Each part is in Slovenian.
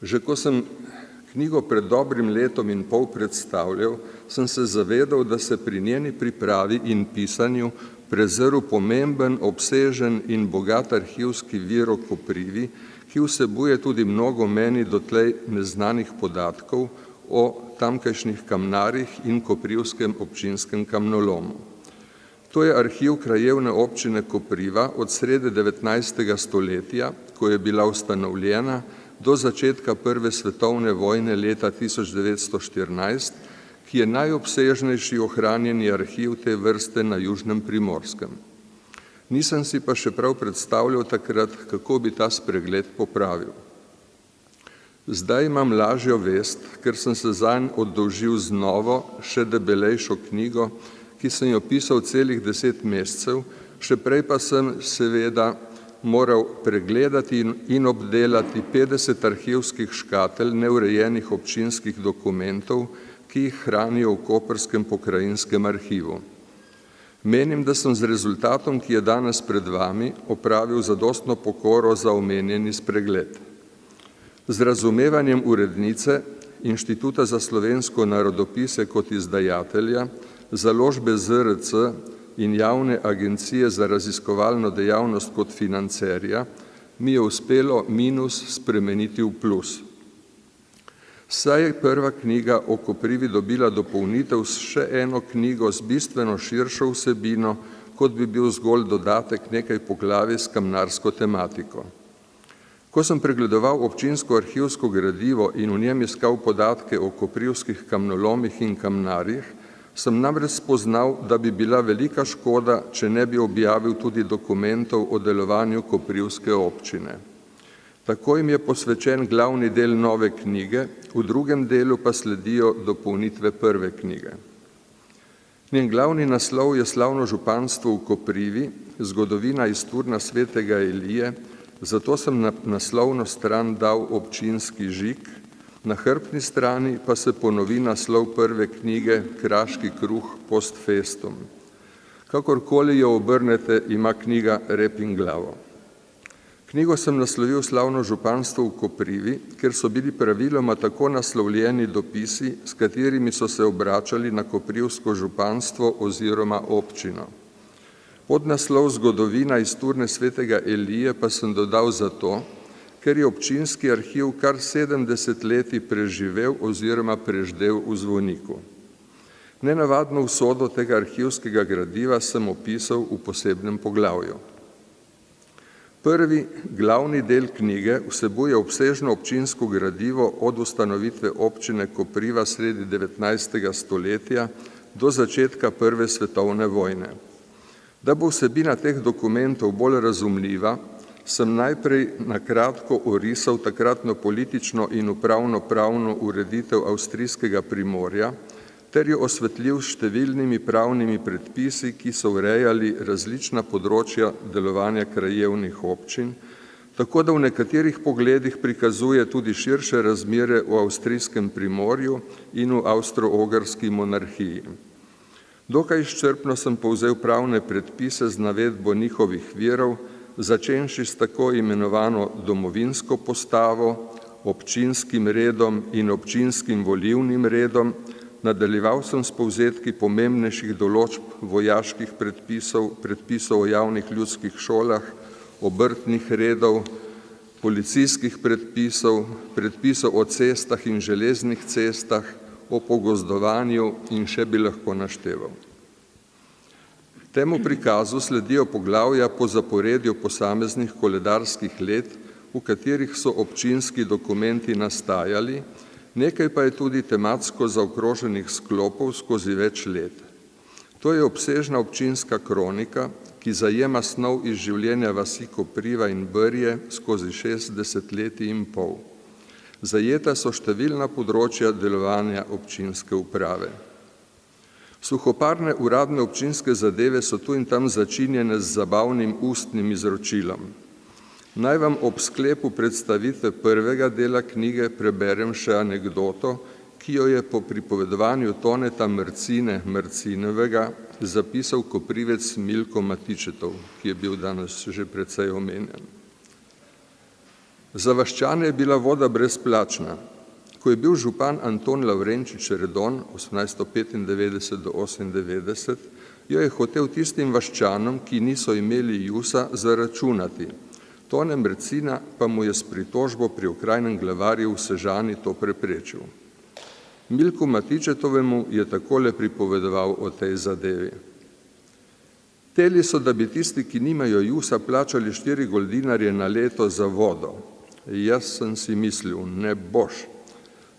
Že ko sem knjigo pred dobrim letom in pol predstavljal, sem se zavedal, da se pri njeni pripravi in pisanju prezrl pomemben, obsežen in bogat arhivski vir o Koprivi, ki vsebuje tudi mnogo meni dotlej neznanih podatkov o tamkajšnjih kamnarjih in koprivskem občinskem kamnolomu. To je arhiv krajevne občine Kopriva od srede 19. stoletja, ko je bila ustanovljena, do začetka Prve svetovne vojne leta 1914, ki je najobsežnejši ohranjeni arhiv te vrste na Južnem Primorskem. Nisem si pa še prav predstavljal takrat, kako bi ta spregled popravil. Zdaj imam lažjo vest, ker sem se zanj oddolžil z novo, še debelejšo knjigo, ki sem jo pisal celih 10 mesecev, še prej pa sem seveda moral pregledati in obdelati 50 arhivskih škatel neurejenih občinskih dokumentov, ki jih hranijo v Koprskem pokrajinskem arhivu. Menim, da sem z rezultatom, ki je danes pred vami, opravil zadostno pokoro za omenjeni spregled. Z razumevanjem urednice, Inštituta za slovensko narodopise kot izdajatelja, založbe ZRC in Javne agencije za raziskovalno dejavnost kot financerja, mi je uspelo minus spremeniti v plus. Saj je prva knjiga o Koprivi dobila dopolnitev s še eno knjigo z bistveno širšo vsebino, kot bi bil zgolj dodatek nekaj poglavij s kamnarsko tematiko. Ko sem pregledoval občinsko arhivsko gradivo in v njem iskal podatke o koprivskih kamnolomih in kamnarjih, sem namreč spoznal, da bi bila velika škoda, če ne bi objavil tudi dokumentov o delovanju koprivske občine. Tako jim je posvečen glavni del nove knjige, v drugem delu pa sledijo dopolnitve prve knjige. Njen glavni naslov je Slavno županstvo v Koprivi, zgodovina iz Turna svetega Ilije, zato sem na naslovno stran dal občinski žig, na hrbtni strani pa se ponovi naslov prve knjige Kraški kruh post festum. Kakorkoli jo obrnete, ima knjiga rep in glavo. Knjigo sem naslovil Slavno županstvo v Koprivi, ker so bili praviloma tako naslovljeni dopisi, s katerimi so se obračali na koprivsko županstvo oziroma občino. Podnaslov Zgodovina iz Turne svetega Ilije pa sem dodal zato, ker je občinski arhiv kar 70 leti preživel oziroma preždel v Zvoniku. Nenavadno usodo tega arhivskega gradiva sem opisal v posebnem poglavju. Prvi, glavni del knjige vsebuje obsežno občinsko gradivo od ustanovitve občine Kopriva sredi 19. stoletja do začetka Prve svetovne vojne. Da bo vsebina teh dokumentov bolj razumljiva, sem najprej na kratko orisal takratno politično in upravno-pravno ureditev avstrijskega Primorja ter jo osvetljil s številnimi pravnimi predpisi, ki so urejali različna področja delovanja krajevnih občin, tako da v nekaterih pogledih prikazuje tudi širše razmere v avstrijskem Primorju in v avstro-ogrski monarhiji. Dokaj izčrpno sem povzel pravne predpise z navedbo njihovih virov, začenši s tako imenovano domovinsko postavo, občinskim redom in občinskim volilnim redom, nadaljeval sem s povzetki pomembnejših določb vojaških predpisov, predpisov o javnih ljudskih šolah, obrtnih redov, policijskih predpisov, predpisov o cestah in železnih cestah, o pogozdovanju in še bi lahko našteval. Temu prikazu sledijo poglavja po zaporedju posameznih koledarskih let, v katerih so občinski dokumenti nastajali, nekaj pa je tudi tematsko zaokroženih sklopov skozi več let. To je obsežna občinska kronika, ki zajema snov iz življenja vasi Kopriva in Brje skozi 60 leti in pol. Zajeta so številna področja delovanja občinske uprave. Suhoparne uradne občinske zadeve so tu in tam začinjene z zabavnim ustnim izročilom. Naj vam ob sklepu predstavitve prvega dela knjige preberem še anekdoto, ki jo je po pripovedovanju Toneta Mrcinovega zapisal Koprivec Milko Matičetov, ki je bil danes že precej omenjen. Za vaščane je bila voda brezplačna. Ko je bil župan Anton Lavrenčič Redon 1895 do 98, jo je hotel tistim vaščanom, ki niso imeli jusa, zaračunati. Tone Mrcina pa mu je s pritožbo pri okrajnem glavarju v Sežani to preprečil. Milku Matičetovemu je takole pripovedoval o tej zadevi. Teli so, da bi tisti, ki nimajo jusa, plačali 4 goldinarje na leto za vodo. Jaz sem si mislil, ne boš.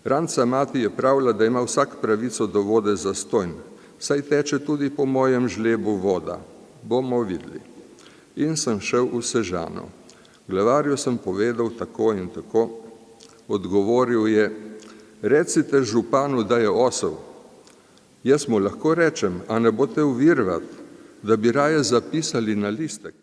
Ranca mati je pravila, da ima vsak pravico do vode zastojn, saj teče tudi po mojem žlebu voda. Bomo videli. In sem šel v Sežano. Glavarju sem povedal tako in tako. Odgovoril je, recite županu, da je osel. Jaz mu lahko rečem, a ne boste uvirvat, da bi raje zapisali na listek.